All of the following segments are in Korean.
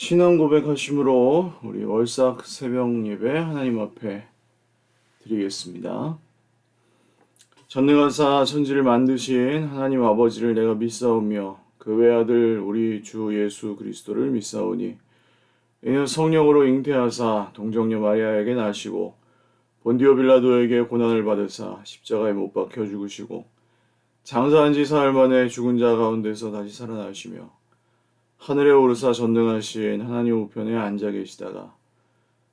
신앙 고백하심으로 우리 월삭 새벽 예배 하나님 앞에 드리겠습니다. 전능하사 천지를 만드신 하나님 아버지를 내가 믿사오며 그 외아들 우리 주 예수 그리스도를 믿사오니 이는 성령으로 잉태하사 동정녀 마리아에게 나시고 본디오 빌라도에게 고난을 받으사 십자가에 못 박혀 죽으시고 장사한 지 사흘 만에 죽은 자 가운데서 다시 살아나시며 하늘에 오르사 전능하신 하나님 우편에 앉아 계시다가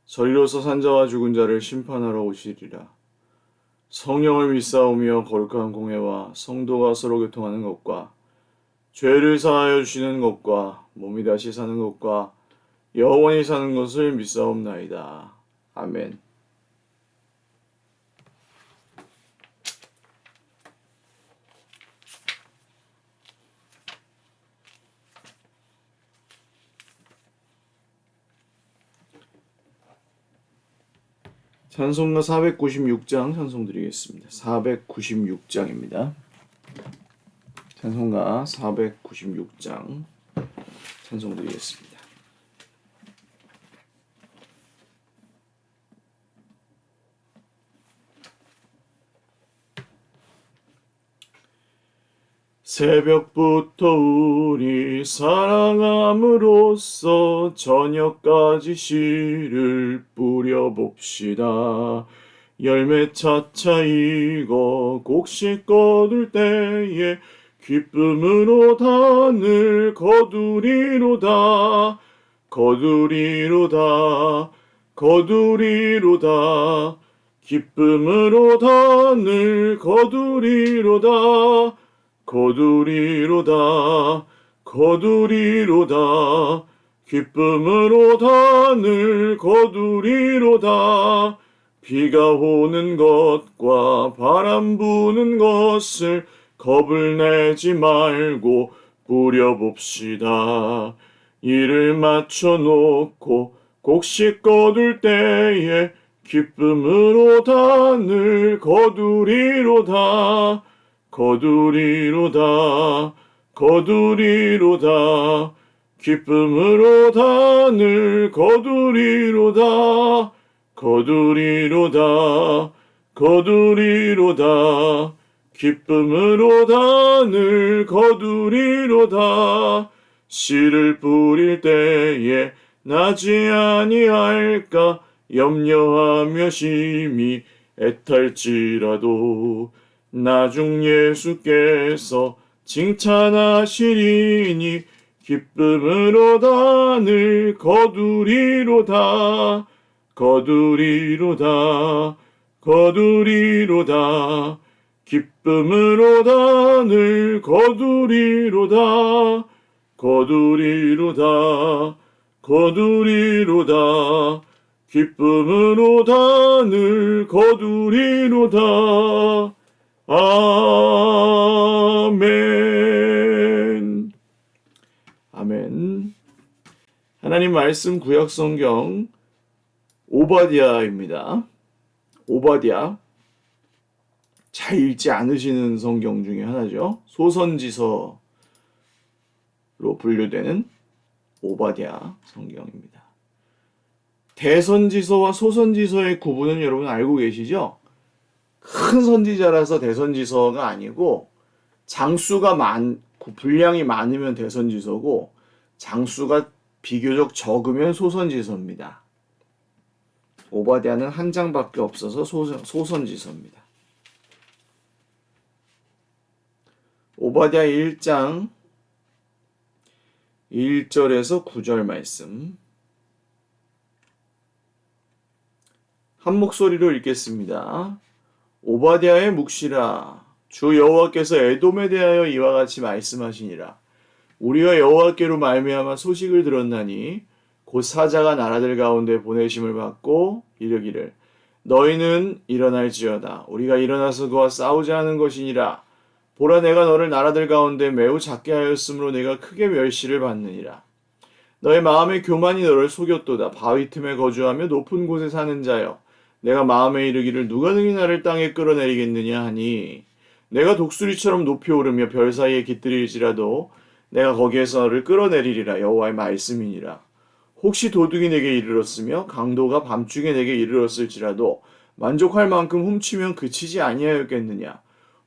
저리로서 산자와 죽은 자를 심판하러 오시리라. 성령을 믿사오며 거룩한 공회와 성도가 서로 교통하는 것과 죄를 사하여 주시는 것과 몸이 다시 사는 것과 영원히 사는 것을 믿사옵나이다. 아멘. 찬송가 496장 찬송 드리겠습니다. 496장입니다. 찬송가 496장 찬송 드리겠습니다. 새벽부터 우리 사랑함으로써 저녁까지 씨를 뿌려봅시다. 열매 차차 익어 곡식 거둘 때에 기쁨으로 단을 거두리로다. 거두리로다. 거두리로다. 기쁨으로 단을 거두리로다. 거두리로다. 거두리로다. 기쁨으로 단을 거두리로다. 비가 오는 것과 바람 부는 것을 겁을 내지 말고 뿌려봅시다. 이를 맞춰놓고 곡식 거둘 때에 기쁨으로 단을 거두리로다. 거두리로다. 거두리로다. 기쁨으로 단을 거두리로다. 거두리로다. 거두리로다. 기쁨으로 단을 거두리로다. 씨를 뿌릴 때에 나지 아니할까 염려하며 심히 애탈지라도 나중 예수께서 칭찬하시리니 기쁨으로 단을 거두리로다. 거두리로다. 거두리로다. 기쁨으로 단을 거두리로다. 거두리로다. 거두리로다. 기쁨으로 단을 거두리로다. 아멘. 아멘. 하나님 말씀 구약 성경 오바댜입니다. 오바댜. 잘 읽지 않으시는 성경 중에 하나죠. 소선지서로 분류되는 오바댜 성경입니다. 대선지서와 소선지서의 구분은 여러분 알고 계시죠? 큰 선지자라서 대선지서가 아니고 분량이 많으면 대선지서고 장수가 비교적 적으면 소선지서입니다. 오바댜는 한 장밖에 없어서 소선지서입니다. 오바댜 1장 1절에서 9절 말씀 한 목소리로 읽겠습니다. 오바댜의 묵시라. 주 여호와께서 에돔에 대하여 이와 같이 말씀하시니라. 우리가 여호와께로 말미암아 소식을 들었나니 곧 사자가 나라들 가운데 보내심을 받고 이르기를 너희는 일어날지어다. 우리가 일어나서 그와 싸우자 하는 것이니라. 보라 내가 너를 나라들 가운데 매우 작게 하였으므로 내가 크게 멸시를 받느니라. 너의 마음의 교만이 너를 속였도다. 바위 틈에 거주하며 높은 곳에 사는 자여. 내가 마음에 이르기를 누가 능히 나를 땅에 끌어내리겠느냐 하니 내가 독수리처럼 높이 오르며 별 사이에 깃들일지라도 내가 거기에서 너를 끌어내리리라. 여호와의 말씀이니라. 혹시 도둑이 내게 이르렀으며 강도가 밤중에 내게 이르렀을지라도 만족할 만큼 훔치면 그치지 아니하였겠느냐?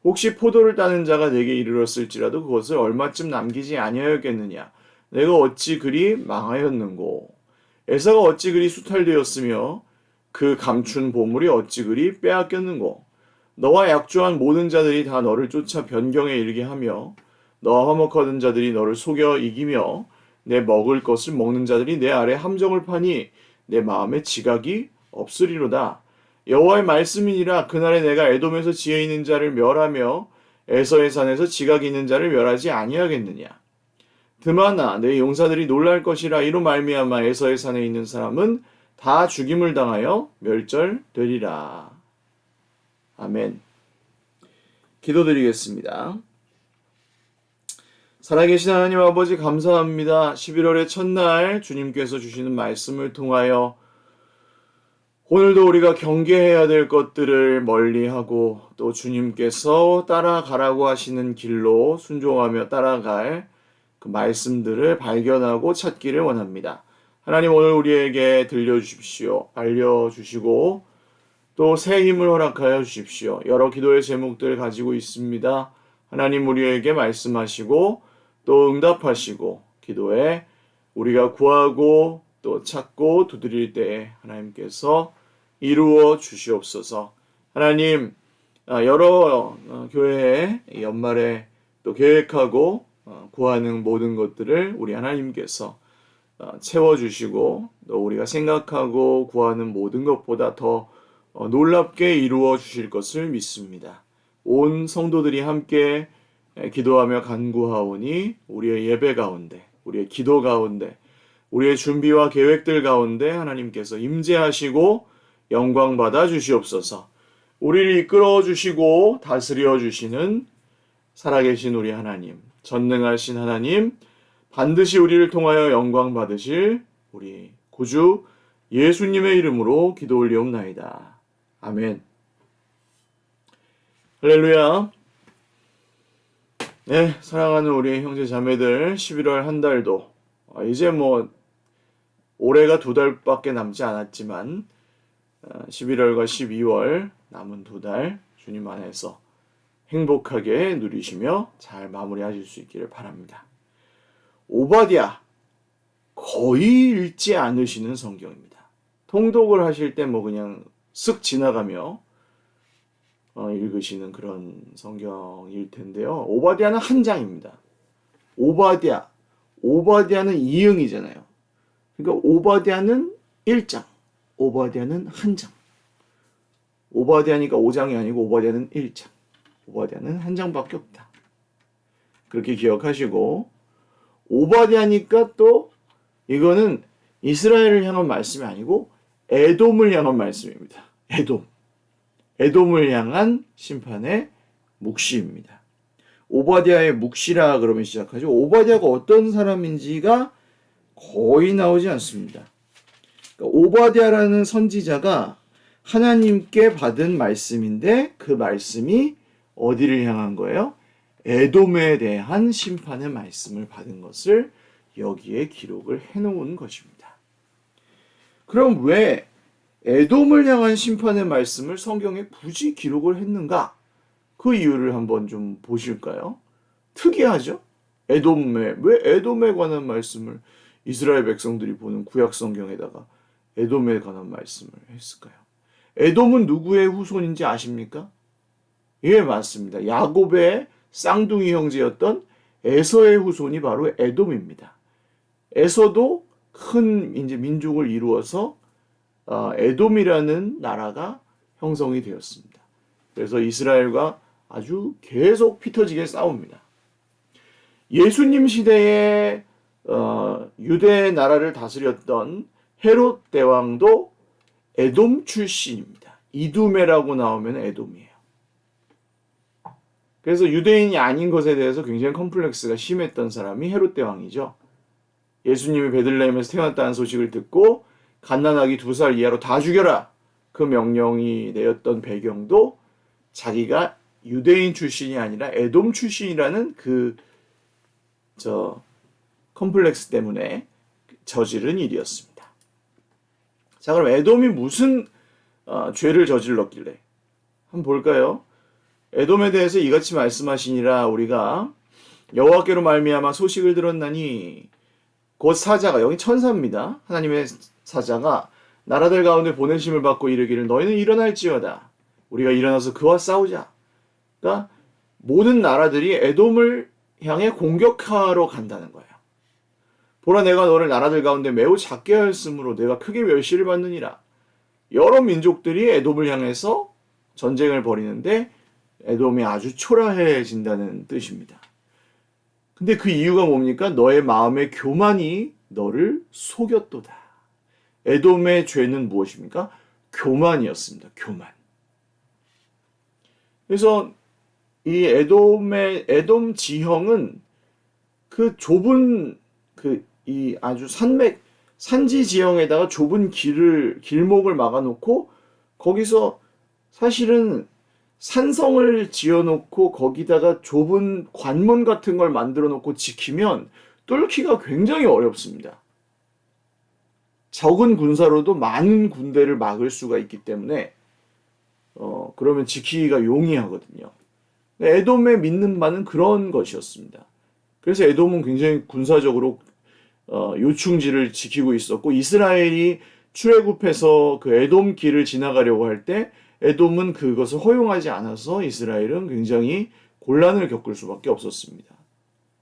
혹시 포도를 따는 자가 내게 이르렀을지라도 그것을 얼마쯤 남기지 아니하였겠느냐? 내가 어찌 그리 망하였는고? 에사가 어찌 그리 수탈되었으며 그 감춘 보물이 어찌 그리 빼앗겼는고? 너와 약조한 모든 자들이 다 너를 쫓아 변경에 이르게 하며 너와 화목하던 자들이 너를 속여 이기며 내 먹을 것을 먹는 자들이 내 아래 함정을 파니 내 마음에 지각이 없으리로다. 여호와의 말씀이니라. 그날에 내가 에돔에서 지혜 있는 자를 멸하며 에서의 산에서 지각 있는 자를 멸하지 아니하겠느냐. 드마나 내 용사들이 놀랄 것이라. 이로 말미암아 에서의 산에 있는 사람은 다 죽임을 당하여 멸절되리라. 아멘. 기도드리겠습니다. 살아계신 하나님 아버지 감사합니다. 11월의 첫날 주님께서 주시는 말씀을 통하여 오늘도 우리가 경계해야 될 것들을 멀리하고 또 주님께서 따라가라고 하시는 길로 순종하며 따라갈 그 말씀들을 발견하고 찾기를 원합니다. 하나님 오늘 우리에게 들려주십시오. 알려주시고 또 새 힘을 허락하여 주십시오. 여러 기도의 제목들 가지고 있습니다. 하나님 우리에게 말씀하시고 또 응답하시고 기도에 우리가 구하고 또 찾고 두드릴 때에 하나님께서 이루어 주시옵소서. 하나님 여러 교회에 연말에 또 계획하고 구하는 모든 것들을 우리 하나님께서 채워주시고 또 우리가 생각하고 구하는 모든 것보다 더 놀랍게 이루어 주실 것을 믿습니다. 온 성도들이 함께 기도하며 간구하오니 우리의 예배 가운데, 우리의 기도 가운데, 우리의 준비와 계획들 가운데 하나님께서 임재하시고 영광 받아 주시옵소서. 우리를 이끌어 주시고 다스려 주시는 살아계신 우리 하나님, 전능하신 하나님, 반드시 우리를 통하여 영광 받으실 우리 구주 예수님의 이름으로 기도 올리옵나이다. 아멘. 할렐루야. 네, 사랑하는 우리 형제 자매들, 11월 한 달도 이제 올해가 2달밖에 남지 않았지만 11월과 12월 남은 2달 주님 안에서 행복하게 누리시며 잘 마무리하실 수 있기를 바랍니다. 오바댜 거의 읽지 않으시는 성경입니다. 통독을 하실 때 그냥 쓱 지나가며 읽으시는 그런 성경일 텐데요. 오바댜는 한 장입니다. 오바댜는 이응이잖아요. 그러니까 오바댜는 1장, 오바댜는 한 장. 오바댜니까 5장이 아니고 오바댜는 1장. 오바댜는 한 장밖에 없다. 그렇게 기억하시고 오바댜니까 또 이거는 이스라엘을 향한 말씀이 아니고 에돔을 향한 말씀입니다. 에돔을 향한 심판의 묵시입니다. 오바댜의 묵시라 그러면 시작하죠. 오바댜가 어떤 사람인지가 거의 나오지 않습니다. 그러니까 오바댜라는 선지자가 하나님께 받은 말씀인데 그 말씀이 어디를 향한 거예요? 에돔에 대한 심판의 말씀을 받은 것을 여기에 기록을 해놓은 것입니다. 그럼 왜 에돔을 향한 심판의 말씀을 성경에 굳이 기록을 했는가? 그 이유를 한번 좀 보실까요? 특이하죠? 왜 에돔에 관한 말씀을 이스라엘 백성들이 보는 구약 성경에다가 에돔에 관한 말씀을 했을까요? 에돔은 누구의 후손인지 아십니까? 예, 맞습니다. 야곱의 쌍둥이 형제였던 에서의 후손이 바로 에돔입니다. 에서도 큰 이제 민족을 이루어서 에돔이라는 나라가 형성이 되었습니다. 그래서 이스라엘과 아주 계속 피터지게 싸웁니다. 예수님 시대에 유대 나라를 다스렸던 헤롯 대왕도 에돔 출신입니다. 이두메라고 나오면 에돔이에요. 그래서 유대인이 아닌 것에 대해서 굉장히 컴플렉스가 심했던 사람이 헤롯 대왕이죠. 예수님이 베들레헴에서 태어났다는 소식을 듣고 갓난아기 2살 이하로 다 죽여라. 그 명령이 내렸던 배경도 자기가 유대인 출신이 아니라 에돔 출신이라는 컴플렉스 때문에 저지른 일이었습니다. 자, 그럼 에돔이 무슨 죄를 저질렀길래 한번 볼까요? 에돔에 대해서 이같이 말씀하시니라. 우리가 여호와께로 말미암아 소식을 들었나니 곧 사자가, 여기 천사입니다. 하나님의 사자가 나라들 가운데 보내심을 받고 이르기를 너희는 일어날지어다. 우리가 일어나서 그와 싸우자. 그러니까 모든 나라들이 에돔을 향해 공격하러 간다는 거예요. 보라, 내가 너를 나라들 가운데 매우 작게 하였으므로 내가 크게 멸시를 받느니라. 여러 민족들이 에돔을 향해서 전쟁을 벌이는데 에돔이 아주 초라해진다는 뜻입니다. 근데 그 이유가 뭡니까? 너의 마음의 교만이 너를 속였도다. 에돔의 죄는 무엇입니까? 교만이었습니다. 교만. 그래서 이 에돔 지형은 그 좁은 이 아주 산지 지형에다가 좁은 길목을 막아놓고 거기서 사실은 산성을 지어놓고 거기다가 좁은 관문 같은 걸 만들어 놓고 지키면 뚫기가 굉장히 어렵습니다. 적은 군사로도 많은 군대를 막을 수가 있기 때문에 그러면 지키기가 용이하거든요. 에돔의 믿는 바는 그런 것이었습니다. 그래서 에돔은 굉장히 군사적으로 요충지를 지키고 있었고, 이스라엘이 출애굽해서 그 에돔 길을 지나가려고 할 때 에돔은 그것을 허용하지 않아서 이스라엘은 굉장히 곤란을 겪을 수밖에 없었습니다.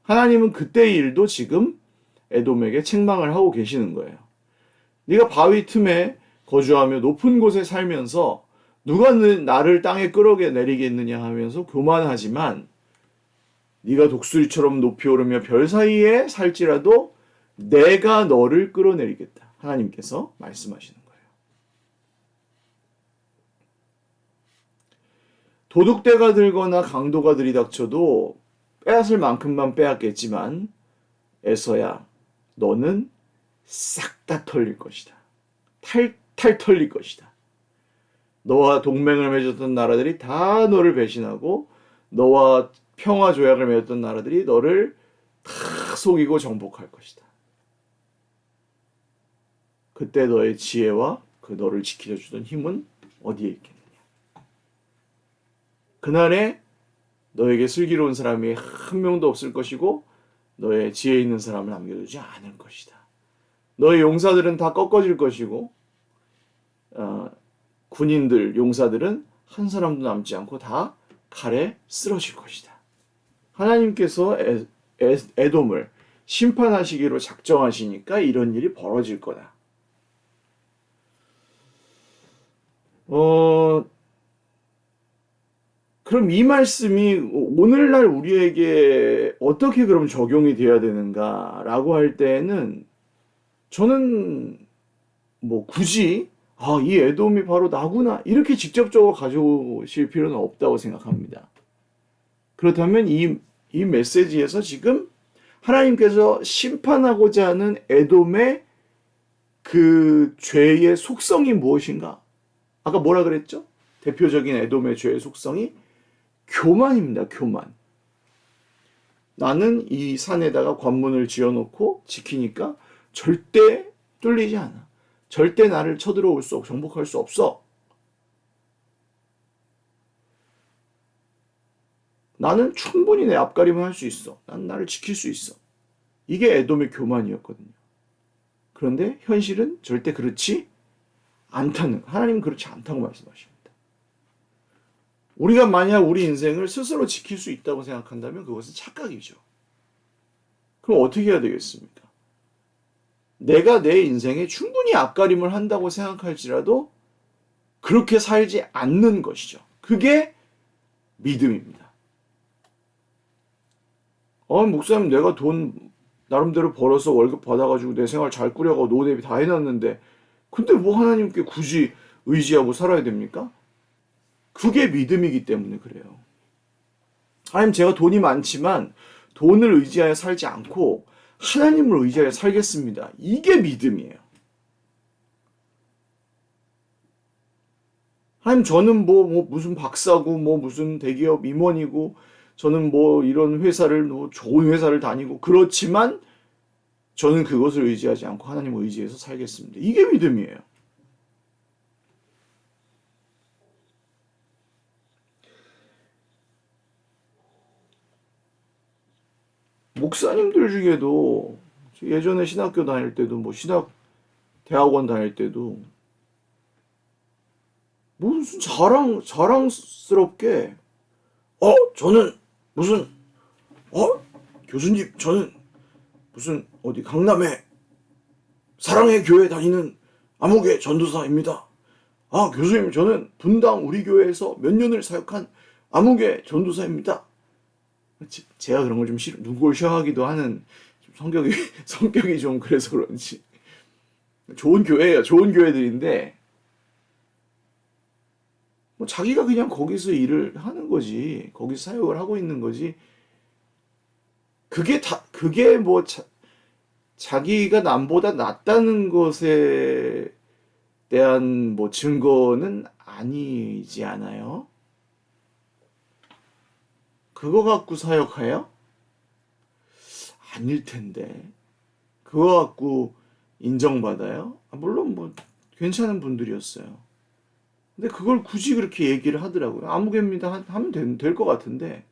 하나님은 그때의 일도 지금 에돔에게 책망을 하고 계시는 거예요. 네가 바위 틈에 거주하며 높은 곳에 살면서 누가 나를 땅에 끌어내리겠느냐 하면서 교만하지만 네가 독수리처럼 높이 오르며 별 사이에 살지라도 내가 너를 끌어내리겠다. 하나님께서 말씀하시는 거예요. 도둑대가 들거나 강도가 들이닥쳐도 빼앗을 만큼만 빼앗겠지만 에서야 너는 싹 다 털릴 것이다. 탈탈 털릴 것이다. 너와 동맹을 맺었던 나라들이 다 너를 배신하고 너와 평화 조약을 맺었던 나라들이 너를 다 속이고 정복할 것이다. 그때 너의 지혜와 그 너를 지켜주던 힘은 어디에 있겠느냐. 그날에 너에게 슬기로운 사람이 한 명도 없을 것이고 너의 지혜 있는 사람을 남겨두지 않을 것이다. 너의 용사들은 다 꺾어질 것이고 군인들, 용사들은 한 사람도 남지 않고 다 칼에 쓰러질 것이다. 하나님께서 에돔을 심판하시기로 작정하시니까 이런 일이 벌어질 거다. 그럼 이 말씀이 오늘날 우리에게 어떻게 그럼 적용이 되어야 되는가라고 할 때에는 저는 굳이 이 에돔이 바로 나구나 이렇게 직접적으로 가져오실 필요는 없다고 생각합니다. 그렇다면 이 메시지에서 지금 하나님께서 심판하고자 하는 에돔의 그 죄의 속성이 무엇인가? 아까 뭐라 그랬죠? 대표적인 에돔의 죄의 속성이 교만입니다. 교만. 나는 이 산에다가 관문을 지어놓고 지키니까 절대 뚫리지 않아. 절대 나를 쳐들어올 수 없어. 정복할 수 없어. 나는 충분히 내 앞가림을 할 수 있어. 난 나를 지킬 수 있어. 이게 에돔의 교만이었거든요. 그런데 현실은 절대 그렇지 않다는, 하나님은 그렇지 않다고 말씀하십니다. 우리가 만약 우리 인생을 스스로 지킬 수 있다고 생각한다면 그것은 착각이죠. 그럼 어떻게 해야 되겠습니까? 내가 내 인생에 충분히 앞가림을 한다고 생각할지라도 그렇게 살지 않는 것이죠. 그게 믿음입니다. 목사님, 내가 돈 나름대로 벌어서 월급 받아가지고 내 생활 잘 꾸려가고 노후 대비 다 해놨는데 근데 뭐 하나님께 굳이 의지하고 살아야 됩니까? 그게 믿음이기 때문에 그래요. 하나님, 제가 돈이 많지만 돈을 의지하여 살지 않고 하나님을 의지하여 살겠습니다. 이게 믿음이에요. 하나님, 저는 무슨 박사고 무슨 대기업 임원이고 저는 이런 회사를 좋은 회사를 다니고 그렇지만 저는 그것을 의지하지 않고 하나님을 의지해서 살겠습니다. 이게 믿음이에요. 목사님들 중에도 예전에 신학교 다닐 때도 뭐 신학 대학원 다닐 때도 무슨 자랑스럽게 저는 무슨 교수님 저는 무슨 어디 강남에 사랑의 교회 다니는 아무개 전도사입니다. 교수님 저는 분당 우리 교회에서 몇 년을 사역한 아무개 전도사입니다. 제가 그런 걸 좀 눈꼴 쉬어하기도 하는 성격이 좀 그래서 그런지 좋은 교회예요. 좋은 교회들인데 뭐 자기가 그냥 거기서 일을 하는 거지, 거기서 사역을 하고 있는 거지. 그게 뭐 자기가 남보다 낫다는 것에 대한 뭐 증거는 아니지 않아요? 그거 갖고 사역해요? 아닐 텐데. 그거 갖고 인정받아요? 물론 뭐 괜찮은 분들이었어요. 근데 그걸 굳이 그렇게 얘기를 하더라고요. 아무개입니다 하면 될 것 같은데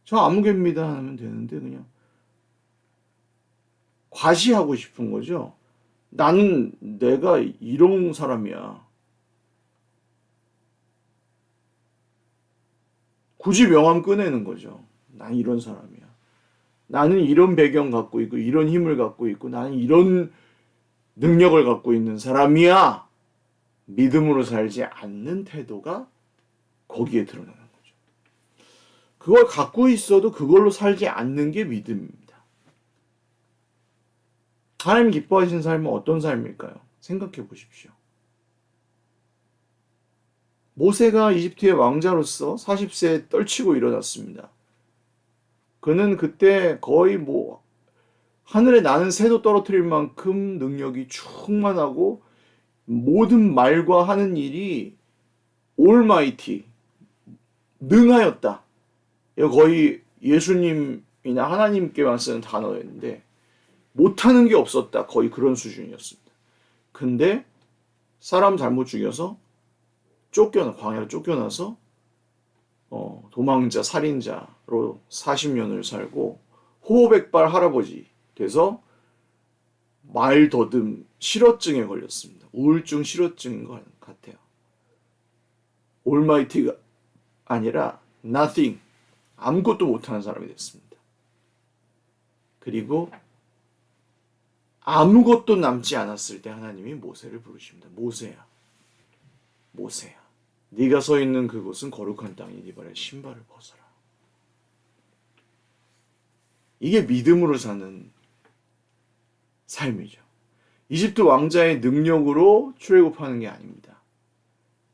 저 아무개입니다 하면 되는데 그냥 과시하고 싶은 거죠. 나는 내가 이런 사람이야. 굳이 명함 꺼내는 거죠. 난 이런 사람이야. 나는 이런 배경 갖고 있고 이런 힘을 갖고 있고 나는 이런 능력을 갖고 있는 사람이야. 믿음으로 살지 않는 태도가 거기에 드러나는 거죠. 그걸 갖고 있어도 그걸로 살지 않는 게 믿음입니다. 하나님 기뻐하시는 삶은 어떤 삶일까요? 생각해 보십시오. 모세가 이집트의 왕자로서 40세에 떨치고 일어났습니다. 그는 그때 거의 뭐 하늘에 나는 새도 떨어뜨릴 만큼 능력이 충만하고 모든 말과 하는 일이 올마이티, 능하였다. 이거 거의 예수님이나 하나님께만 쓰는 단어였는데 못하는 게 없었다. 거의 그런 수준이었습니다. 근데 사람 잘못 죽여서 광야로 쫓겨나서 도망자, 살인자로 40년을 살고 호호백발 할아버지 돼서 말더듬 실어증에 걸렸습니다. 우울증 실어증인 것 같아요. 올마이티가 아니라 nothing, 아무것도 못하는 사람이 됐습니다. 그리고 아무것도 남지 않았을 때 하나님이 모세를 부르십니다. 모세야, 네가 서 있는 그곳은 거룩한 땅이니 네 발에 신발을 벗어라. 이게 믿음으로 사는 삶이죠. 이집트 왕자의 능력으로 출애굽하는 게 아닙니다.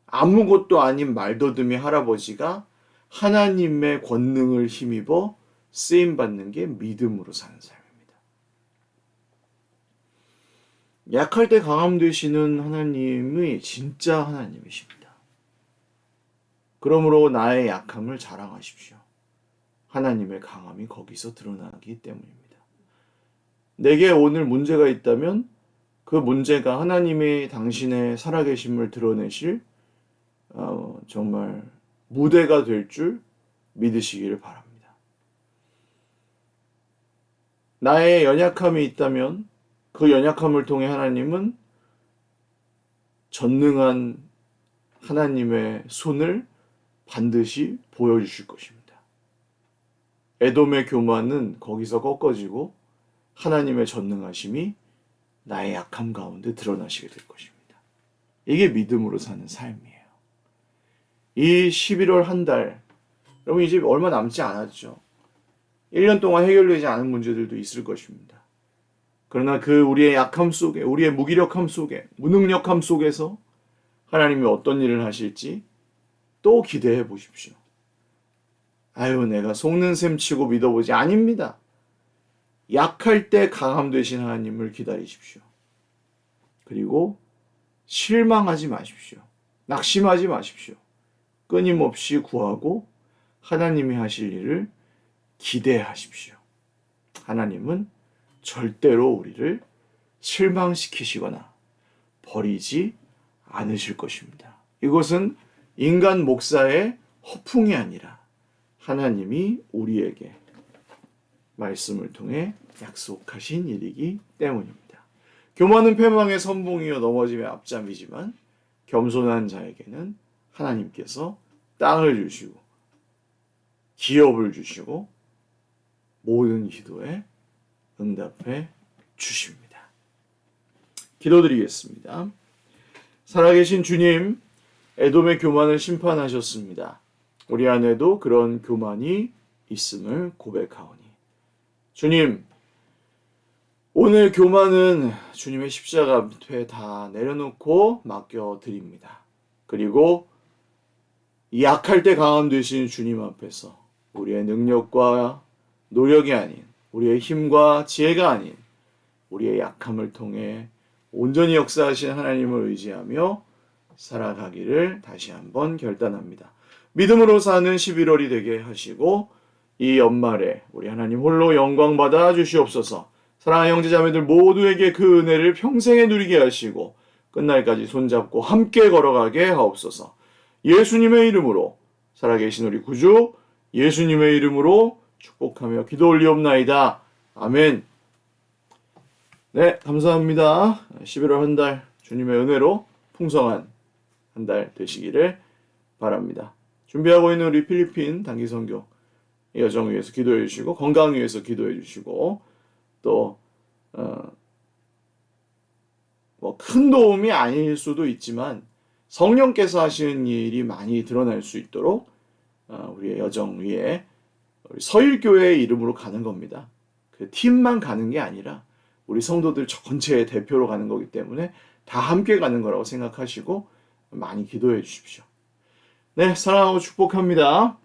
아무것도 아닌 말더듬이 할아버지가 하나님의 권능을 힘입어 쓰임받는 게 믿음으로 사는 삶입니다. 약할 때 강함 되시는 하나님이 진짜 하나님이십니다. 그러므로 나의 약함을 자랑하십시오. 하나님의 강함이 거기서 드러나기 때문입니다. 내게 오늘 문제가 있다면 그 문제가 하나님이 당신의 살아계심을 드러내실 정말 무대가 될 줄 믿으시기를 바랍니다. 나의 연약함이 있다면 그 연약함을 통해 하나님은 전능한 하나님의 손을 반드시 보여주실 것입니다. 에돔의 교만은 거기서 꺾어지고 하나님의 전능하심이 나의 약함 가운데 드러나시게 될 것입니다. 이게 믿음으로 사는 삶이에요. 이 11월 한 달, 여러분 이제 얼마 남지 않았죠. 1년 동안 해결되지 않은 문제들도 있을 것입니다. 그러나 그 우리의 약함 속에, 우리의 무기력함 속에, 무능력함 속에서 하나님이 어떤 일을 하실지 또 기대해 보십시오. 내가 속는 셈 치고 믿어보지. 아닙니다. 약할 때 강함 되신 하나님을 기다리십시오. 그리고 실망하지 마십시오. 낙심하지 마십시오. 끊임없이 구하고 하나님이 하실 일을 기대하십시오. 하나님은 절대로 우리를 실망시키시거나 버리지 않으실 것입니다. 이것은 인간 목사의 허풍이 아니라 하나님이 우리에게 말씀을 통해 약속하신 일이기 때문입니다. 교만은 패망의 선봉이요 넘어짐의 앞잠이지만 겸손한 자에게는 하나님께서 땅을 주시고 기업을 주시고 모든 기도에 응답해 주십니다. 기도드리겠습니다. 살아계신 주님, 에돔의 교만을 심판하셨습니다. 우리 안에도 그런 교만이 있음을 고백하오니 주님, 오늘 교만은 주님의 십자가 앞에 다 내려놓고 맡겨드립니다. 그리고 약할 때 강함 되신 주님 앞에서 우리의 능력과 노력이 아닌 우리의 힘과 지혜가 아닌 우리의 약함을 통해 온전히 역사하신 하나님을 의지하며 살아가기를 다시 한번 결단합니다. 믿음으로 사는 11월이 되게 하시고 이 연말에 우리 하나님 홀로 영광 받아 주시옵소서. 사랑하는 형제자매들 모두에게 그 은혜를 평생에 누리게 하시고 끝날까지 손잡고 함께 걸어가게 하옵소서. 예수님의 이름으로 살아계신 우리 구주 예수님의 이름으로 축복하며 기도 올리옵나이다. 아멘. 네, 감사합니다. 11월 한 달 주님의 은혜로 풍성한 한 달 되시기를 바랍니다. 준비하고 있는 우리 필리핀 단기 선교 여정 위해서 기도해 주시고 건강 위해서 기도해 주시고 또 뭐 큰 도움이 아닐 수도 있지만 성령께서 하시는 일이 많이 드러날 수 있도록 우리의 여정 위에 우리 서일교회의 이름으로 가는 겁니다. 그 팀만 가는 게 아니라 우리 성도들 전체의 대표로 가는 거기 때문에 다 함께 가는 거라고 생각하시고 많이 기도해 주십시오. 네, 사랑하고 축복합니다.